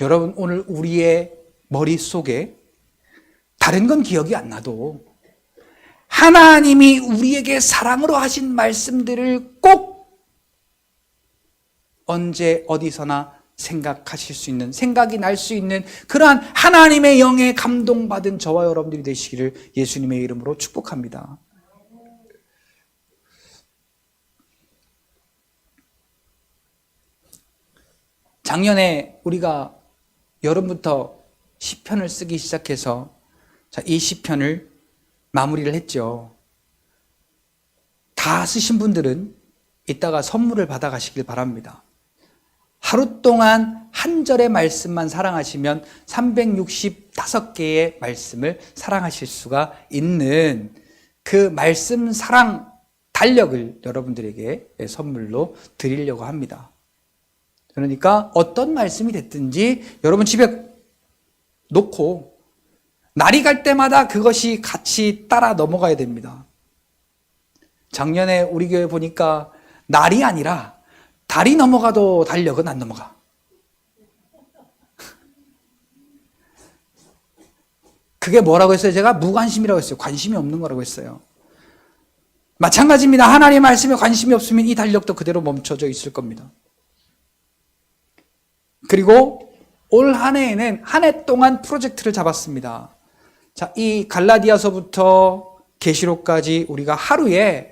여러분, 오늘 우리의 머릿속에 다른 건 기억이 안 나도 하나님이 우리에게 사랑으로 하신 말씀들을 꼭 언제 어디서나 생각하실 수 있는, 생각이 날 수 있는 그러한 하나님의 영에 감동받은 저와 여러분들이 되시기를 예수님의 이름으로 축복합니다. 작년에 우리가 여름부터 시편을 쓰기 시작해서 자, 이 시편을 마무리를 했죠. 다 쓰신 분들은 이따가 선물을 받아가시길 바랍니다. 하루 동안 한 절의 말씀만 사랑하시면 365개의 말씀을 사랑하실 수가 있는 그 말씀 사랑 달력을 여러분들에게 선물로 드리려고 합니다. 그러니까 어떤 말씀이 됐든지 여러분 집에 놓고 날이 갈 때마다 그것이 같이 따라 넘어가야 됩니다. 작년에 우리 교회 보니까 날이 아니라 달이 넘어가도 달력은 안 넘어가. 그게 뭐라고 했어요? 제가 무관심이라고 했어요. 관심이 없는 거라고 했어요. 마찬가지입니다. 하나님의 말씀에 관심이 없으면 이 달력도 그대로 멈춰져 있을 겁니다. 그리고 올 한 해에는 한 해 동안 프로젝트를 잡았습니다. 자, 이 갈라디아서부터 계시록까지 우리가 하루에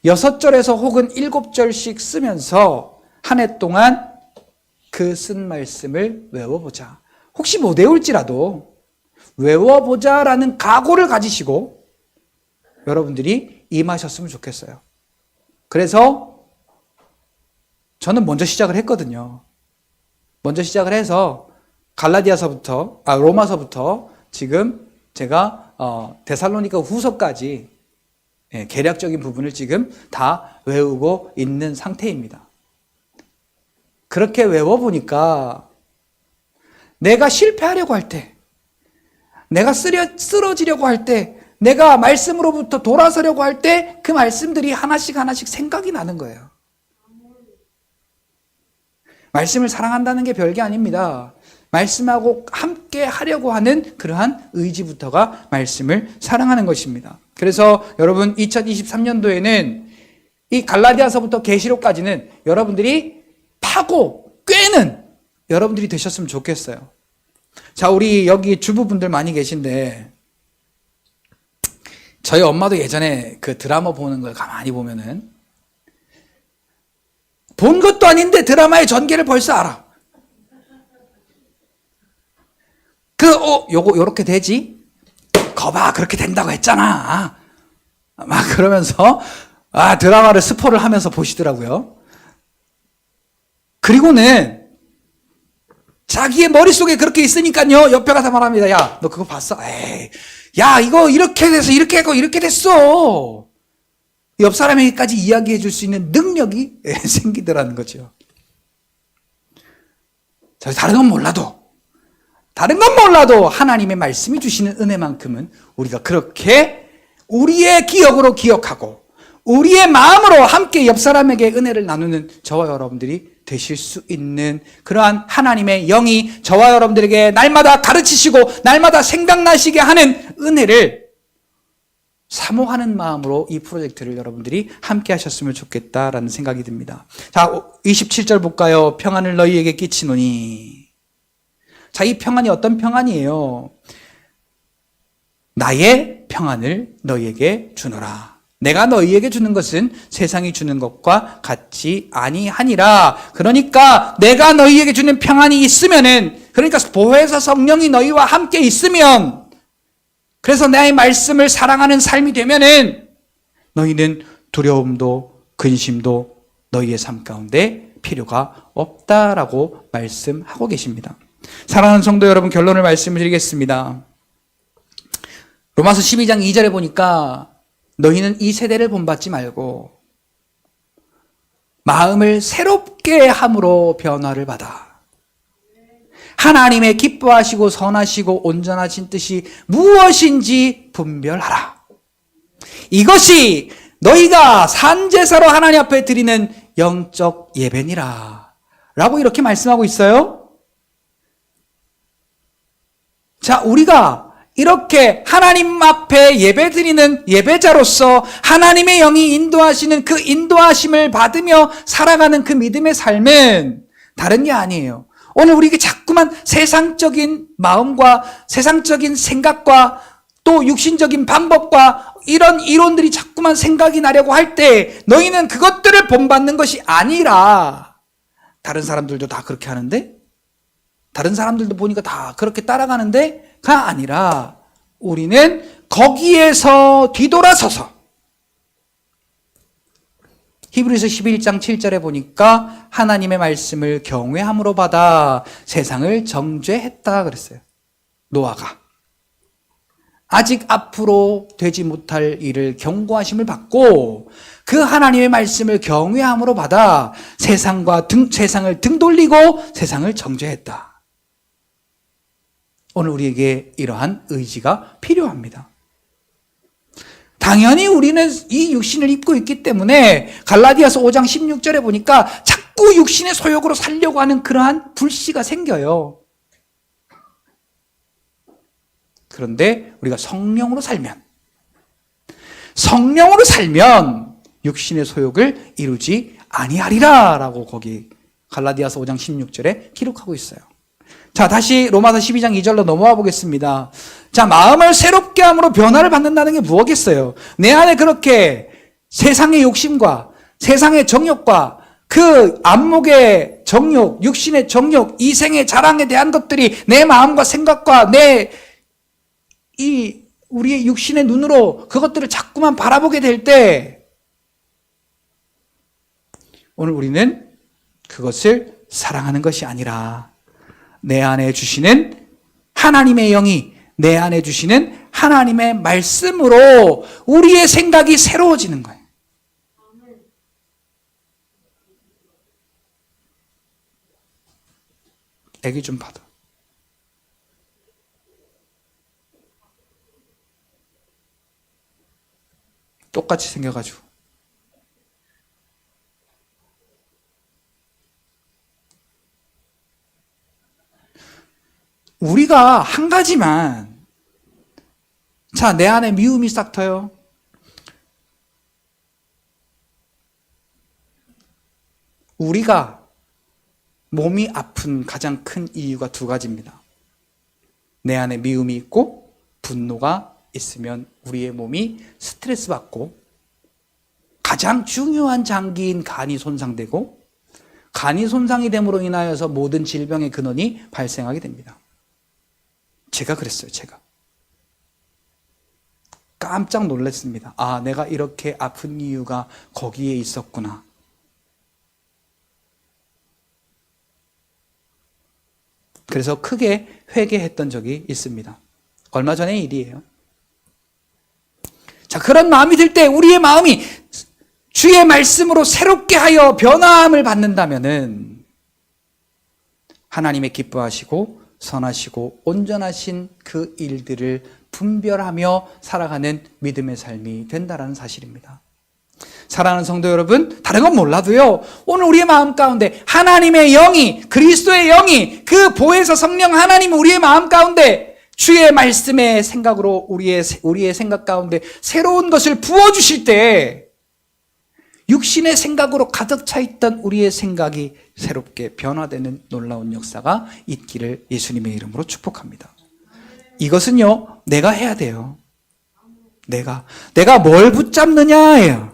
6절에서 혹은 7절씩 쓰면서 한 해 동안 그 쓴 말씀을 외워보자. 혹시 못 외울지라도 외워보자라는 각오를 가지시고 여러분들이 임하셨으면 좋겠어요. 그래서 저는 먼저 시작을 했거든요. 먼저 시작을 해서 로마서부터 지금 제가 데살로니가 후서까지 계략적인 부분을 지금 다 외우고 있는 상태입니다. 그렇게 외워보니까 내가 실패하려고 할 때, 내가 쓰러지려고 할 때, 내가 말씀으로부터 돌아서려고 할 때 그 말씀들이 하나씩 생각이 나는 거예요. 말씀을 사랑한다는 게 별게 아닙니다. 말씀하고 함께 하려고 하는 그러한 의지부터가 말씀을 사랑하는 것입니다. 그래서 여러분 2023년도에는 이 갈라디아서부터 계시록까지는 여러분들이 파고 꿰는 여러분들이 되셨으면 좋겠어요. 자, 우리 여기 주부분들 많이 계신데 저희 엄마도 예전에 그 드라마 보는 걸 가만히 보면은 본 것도 아닌데 드라마의 전개를 벌써 알아. 요렇게 되지? 거봐, 그렇게 된다고 했잖아. 막 그러면서, 드라마를 스포를 하면서 보시더라고요. 그리고는, 자기의 머릿속에 그렇게 있으니까요, 옆에 가서 말합니다. 야, 너 그거 봤어? 에이, 야, 이거 이렇게 돼서 이렇게 했고, 이렇게 됐어. 옆 사람에게까지 이야기해 줄 수 있는 능력이 생기더라는 거죠. 다른 건 몰라도 하나님의 말씀이 주시는 은혜만큼은 우리가 그렇게 우리의 기억으로 기억하고 우리의 마음으로 함께 옆 사람에게 은혜를 나누는 저와 여러분들이 되실 수 있는 그러한 하나님의 영이 저와 여러분들에게 날마다 가르치시고 날마다 생각나시게 하는 은혜를 사모하는 마음으로 이 프로젝트를 여러분들이 함께 하셨으면 좋겠다라는 생각이 듭니다. 자, 27절 볼까요? 평안을 너희에게 끼치노니. 자, 이 평안이 어떤 평안이에요? 나의 평안을 너희에게 주노라. 내가 너희에게 주는 것은 세상이 주는 것과 같지 아니하니라. 그러니까 내가 너희에게 주는 평안이 있으면은, 그러니까 보혜사 성령이 너희와 함께 있으면, 그래서 나의 말씀을 사랑하는 삶이 되면은 너희는 두려움도 근심도 너희의 삶 가운데 필요가 없다라고 말씀하고 계십니다. 사랑하는 성도 여러분, 결론을 말씀드리겠습니다. 로마서 12장 2절에 보니까 너희는 이 세대를 본받지 말고 마음을 새롭게 함으로 변화를 받아 하나님의 기뻐하시고 선하시고 온전하신 뜻이 무엇인지 분별하라. 이것이 너희가 산제사로 하나님 앞에 드리는 영적 예배니라 라고 이렇게 말씀하고 있어요. 자, 우리가 이렇게 하나님 앞에 예배드리는 예배자로서 하나님의 영이 인도하시는 그 인도하심을 받으며 살아가는 그 믿음의 삶은 다른 게 아니에요. 오늘 우리에게 자꾸만 세상적인 마음과 세상적인 생각과 또 육신적인 방법과 이런 이론들이 자꾸만 생각이 나려고 할 때 너희는 그것들을 본받는 것이 아니라, 다른 사람들도 다 그렇게 하는데, 다른 사람들도 보니까 다 그렇게 따라가는데가 아니라 우리는 거기에서 뒤돌아서서 히브리서 11장 7절에 보니까 하나님의 말씀을 경외함으로 받아 세상을 정죄했다 그랬어요. 노아가 아직 앞으로 되지 못할 일을 경고하심을 받고 그 하나님의 말씀을 경외함으로 받아 세상을 등 돌리고 세상을 정죄했다. 오늘 우리에게 이러한 의지가 필요합니다. 당연히 우리는 이 육신을 입고 있기 때문에 갈라디아서 5장 16절에 보니까 자꾸 육신의 소욕으로 살려고 하는 그러한 불씨가 생겨요. 그런데 우리가 성령으로 살면 육신의 소욕을 이루지 아니하리라 라고 거기 갈라디아서 5장 16절에 기록하고 있어요. 자, 다시 로마서 12장 2절로 넘어와 보겠습니다. 자, 마음을 새롭게 함으로 변화를 받는다는 게 무엇겠어요? 내 안에 그렇게 세상의 욕심과 세상의 정욕과 그 안목의 정욕, 육신의 정욕, 이생의 자랑에 대한 것들이 내 마음과 생각과 우리의 육신의 눈으로 그것들을 자꾸만 바라보게 될 때 오늘 우리는 그것을 사랑하는 것이 아니라 내 안에 주시는 하나님의 영이 내 안에 주시는 하나님의 말씀으로 우리의 생각이 새로워지는 거예요. 애기 좀 받아. 똑같이 생겨가지고. 우리가 한 가지만, 자, 내 안에 미움이 싹 터요. 우리가 몸이 아픈 가장 큰 이유가 두 가지입니다. 내 안에 미움이 있고 분노가 있으면 우리의 몸이 스트레스 받고 가장 중요한 장기인 간이 손상되고 간이 손상이 됨으로 인하여서 모든 질병의 근원이 발생하게 됩니다. 제가 그랬어요. 제가 깜짝 놀랐습니다. 아, 내가 이렇게 아픈 이유가 거기에 있었구나. 그래서 크게 회개했던 적이 있습니다. 얼마 전의 일이에요. 자, 그런 마음이 들 때 우리의 마음이 주의 말씀으로 새롭게 하여 변화함을 받는다면은 하나님의 기뻐하시고 선하시고 온전하신 그 일들을 분별하며 살아가는 믿음의 삶이 된다라는 사실입니다. 사랑하는 성도 여러분, 다른 건 몰라도요, 오늘 우리의 마음 가운데 하나님의 영이, 그리스도의 영이, 그 보혜사 성령 하나님 우리의 마음 가운데 주의 말씀의 생각으로 우리의 생각 가운데 새로운 것을 부어주실 때 육신의 생각으로 가득 차 있던 우리의 생각이 새롭게 변화되는 놀라운 역사가 있기를 예수님의 이름으로 축복합니다. 이것은요, 내가 해야 돼요. 내가 뭘 붙잡느냐예요.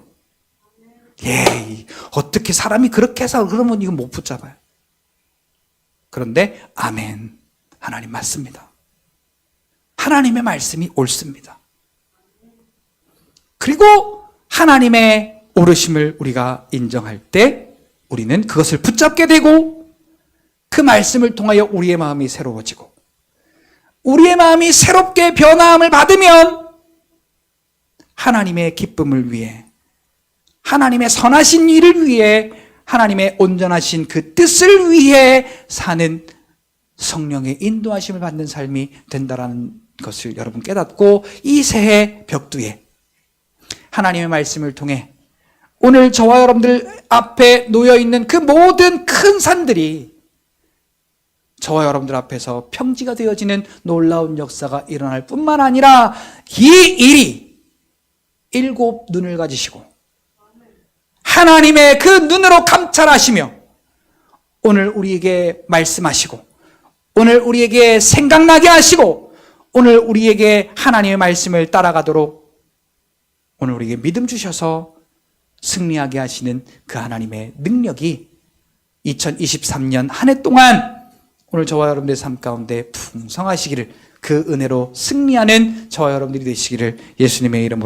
예, 어떻게 사람이 그렇게 해서 그러면 이거 못 붙잡아요. 그런데 아멘, 하나님 맞습니다. 하나님의 말씀이 옳습니다. 그리고 하나님의 오르심을 우리가 인정할 때 우리는 그것을 붙잡게 되고 그 말씀을 통하여 우리의 마음이 새로워지고 우리의 마음이 새롭게 변화함을 받으면 하나님의 기쁨을 위해, 하나님의 선하신 일을 위해, 하나님의 온전하신 그 뜻을 위해 사는 성령의 인도하심을 받는 삶이 된다는 것을 여러분 깨닫고 이 새해 벽두에 하나님의 말씀을 통해 오늘 저와 여러분들 앞에 놓여있는 그 모든 큰 산들이 저와 여러분들 앞에서 평지가 되어지는 놀라운 역사가 일어날 뿐만 아니라 이 일이 7 눈을 가지시고 하나님의 그 눈으로 감찰하시며 오늘 우리에게 말씀하시고 오늘 우리에게 생각나게 하시고 오늘 우리에게 하나님의 말씀을 따라가도록 오늘 우리에게 믿음 주셔서 승리하게 하시는 그 하나님의 능력이 2023년 한 해 동안 오늘 저와 여러분들의 삶 가운데 풍성하시기를, 그 은혜로 승리하는 저와 여러분들이 되시기를 예수님의 이름으로